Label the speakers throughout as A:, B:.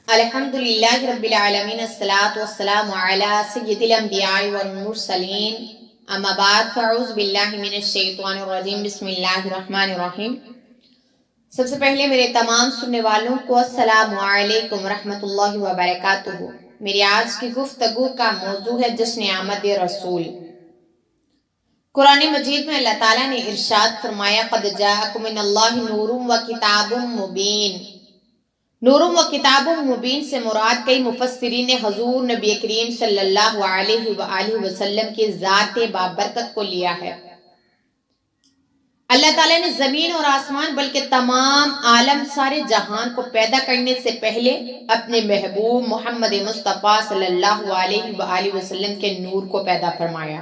A: الحمدللہ رب العالمین الصلاۃ والسلام علی سید الانبیاء والمرسلین اما بعد فاعوذ باللہ من الشیطان الرجیم بسم اللہ الرحمن الرحیم۔ سب سے پہلے میرے تمام سننے والوں کو السلام علیکم ورحمۃ اللہ وبرکاتہ۔ میری آج کی گفتگو کا موضوع ہے جشن آمد رسول۔ قرآن مجید میں اللہ تعالیٰ نے ارشاد فرمایا قد جاءکم من اللہ نور و کتاب مبین۔ نور و کتاب مبین سے مراد کئی مفسرین نے حضور نبی کریم صلی اللہ علیہ وآلہ وسلم کی ذات بابرکت کو لیا ہے۔ اللہ تعالیٰ نے زمین اور آسمان بلکہ تمام عالم سارے جہان کو پیدا کرنے سے پہلے اپنے محبوب محمد مصطفیٰ صلی اللہ علیہ وآلہ وسلم کے نور کو پیدا فرمایا۔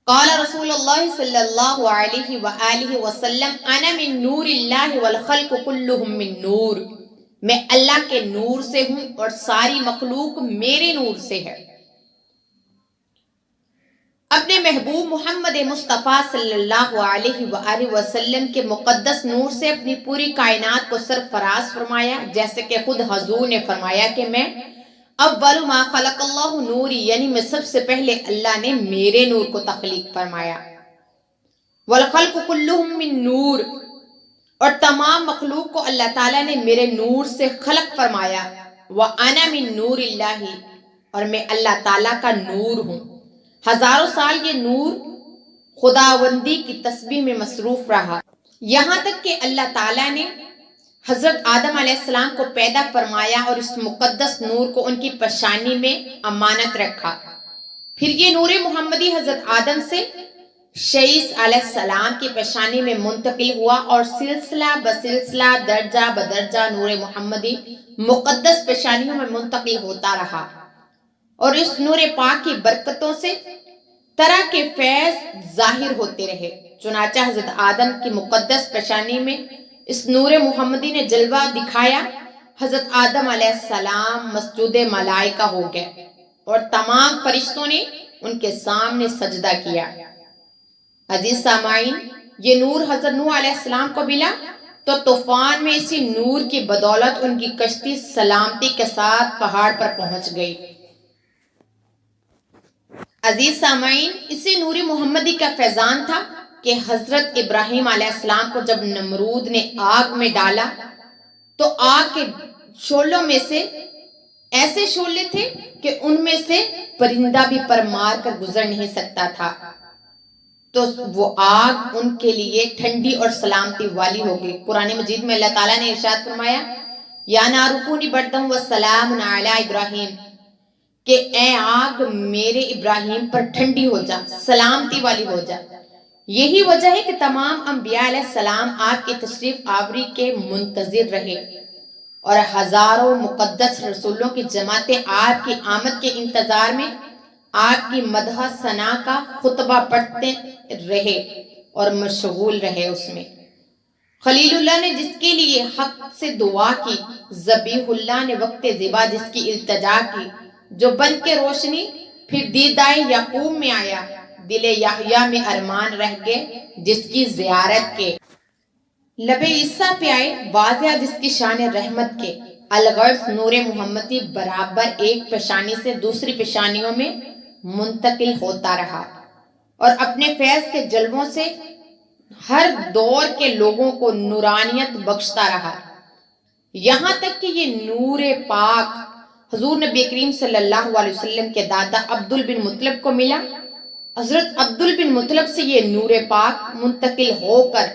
A: قال رسول اللہ صلی اللہ علیہ وآلہ وسلم انا من نور اللہ والخلق کلہم من نور۔ میں اللہ کے نور سے ہوں اور ساری مخلوق میرے نور سے ہے۔ اپنے محبوب محمد مصطفیٰ صلی اللہ علیہ وآلہ وسلم کے مقدس نور سے اپنی پوری کائنات کو سرفراز فرمایا، جیسے کہ خود حضور نے فرمایا کہ میں اول ما خلق اللہ نوری، یعنی میں سب سے پہلے اللہ نے میرے نور کو تخلیق فرمایا۔ والخلق کلہم من نور، اور تمام مخلوق کو اللہ تعالیٰ نے میرے نور سے خلق فرمایا۔ وَأَنَا مِن نُورِ اللَّهِ، اور میں اللہ تعالیٰ کا نور ہوں۔ ہزاروں سال یہ نور خداوندی کی تسبیح میں مصروف رہا، یہاں تک کہ اللہ تعالیٰ نے حضرت آدم علیہ السلام کو پیدا فرمایا اور اس مقدس نور کو ان کی پیشانی میں امانت رکھا۔ پھر یہ نور محمدی حضرت آدم سے شیس علیہ السلام کی پیشانی میں منتقل ہوا اور سلسلہ بسلسلہ درجہ بدرجہ نور محمدی مقدس پیشانیوں میں منتقل ہوتا رہا، اور اس نور پاک کی برکتوں سے طرح کے فیض ظاہر ہوتے رہے۔ چنانچہ حضرت آدم کی مقدس پیشانی میں اس نور محمدی نے جلوہ دکھایا۔ حضرت آدم علیہ السلام مسجود ملائکہ ہو گئے اور تمام فرشتوں نے ان کے سامنے سجدہ کیا۔ عزیز سامعین، یہ نور حضرت نوح علیہ السلام کو ملا تو طوفان میں اسی نور کی بدولت ان کی کشتی سلامتی کے ساتھ پہاڑ پر پہنچ گئی۔ عزیز سامعین، اسی نور محمدی کا فیضان تھا کہ حضرت ابراہیم علیہ السلام کو جب نمرود نے آگ میں ڈالا تو آگ کے شعلوں میں سے ایسے شعلے تھے کہ ان میں سے پرندہ بھی پر مار کر گزر نہیں سکتا تھا، تو وہ آگ ان کے لیے ٹھنڈی اور سلامتی والی ہو گئی۔ قرآن مجید میں اللہ تعالیٰ نے ارشاد فرمایا یا نار کونی بردم وسلام علی ابراہیم، کہ اے آگ میرے ابراہیم پر ٹھنڈی ہو جا، سلامتی والی ہو جا۔ یہی وجہ ہے کہ تمام انبیاء علیہ السلام آپ کی تشریف آوری کے منتظر رہے اور ہزاروں مقدس رسولوں کی جماعتیں آپ کی آمد کے انتظار میں آپ کی مدح ثنا کا خطبہ پڑھتے رہے اور مشغول رہے اس میں۔ خلیل اللہ نے جس کے لیے حق سے دعا کی، ذبیح اللہ نے وقت ذبح جس کی التجا کی، جو بن کے روشنی پھر دیدائے یعقوب میں آیا، دل یحییٰ میں ارمان رہ گئے جس کی زیارت کے، لب عیسیٰ پہ آئے واضح جس کی شان رحمت کے۔ الغرض نور محمدی برابر ایک پیشانی سے دوسری پیشانیوں میں منتقل ہوتا رہا اور اپنے فیض کے جلووں سے ہر دور کے لوگوں کو نورانیت بخشتا رہا، یہاں تک کہ یہ نور پاک حضور نبی کریم صلی اللہ علیہ وسلم کے دادا عبدل بن مطلب کو ملا۔ حضرت عبدل بن مطلب سے یہ نور پاک منتقل ہو کر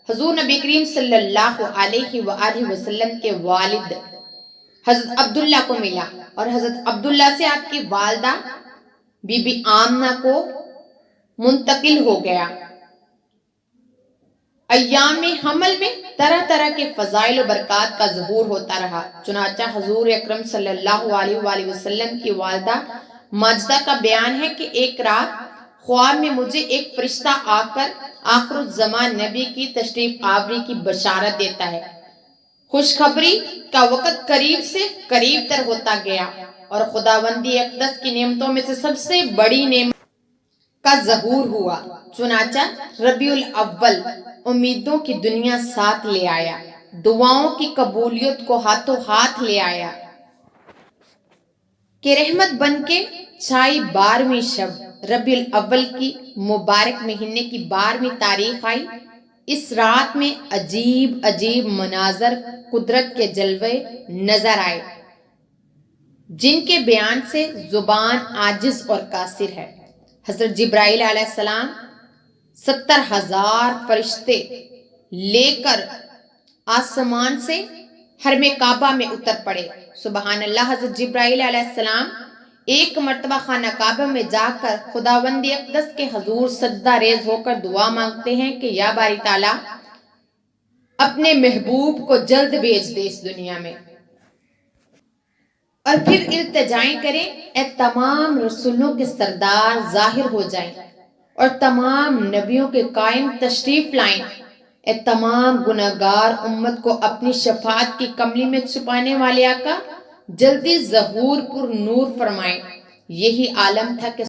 A: حضور نبی کریم صلی اللہ علیہ وآلہ وسلم کے والد حضرت عبداللہ کو ملا، اور حضرت عبداللہ سے آپ کی والدہ بی بی آمنہ کو منتقل ہو گیا۔ ایام حمل میں طرح طرح کے فضائل و برکات کا ظہور ہوتا رہا۔ چنانچہ حضور اکرم صلی اللہ علیہ وآلہ وسلم کی والدہ ماجدہ کا بیان ہے کہ ایک رات خواب میں مجھے ایک فرشتہ آ کر آخر الزمان نبی کی تشریف آوری کی بشارت دیتا ہے۔ خوشخبری کا وقت قریب سے قریب تر ہوتا گیا اور خداوندی اقدس کی نعمتوں میں سے سب سے بڑی نعمت کا ظہور ہوا۔ چنانچہ ربیع الاول امیدوں کی دنیا ساتھ لے آیا۔ دعاؤں کی قبولیت کو ہاتھوں ہاتھ لے آیا کہ رحمت بن کے چھائی 12ویں شب ربیع الاول کی مبارک مہینے کی 12ویں تاریخ آئی۔ اس رات میں عجیب عجیب مناظر قدرت کے جلوے نظر آئے جن کے بیان سے زبان عاجز اور قاصر ہے۔ حضرت جبرائیل علیہ السلام 70,000 فرشتے لے کر آسمان سے حرم کعبہ میں اتر پڑے۔ سبحان اللہ، حضرت جبرائیل علیہ السلام ایک مرتبہ خانہ کعبہ میں جا کر خداوند اقدس کے حضور سجدہ ریز ہو کر دعا مانگتے ہیں کہ یا باری تعالیٰ اپنے محبوب کو جلد بھیج دے اس دنیا میں، اور پھر التجائیں کریں اے تمام رسولوں کے سردار ظاہر ہو جائیں اور تمام نبیوں کے قائم تشریف لائیں، اے تمام گناہگار امت کو اپنی شفاعت کی کملی میں چھپانے والے آقا جلدی ظہور پر نور فرمائیں۔ یہی عالم تھا کہ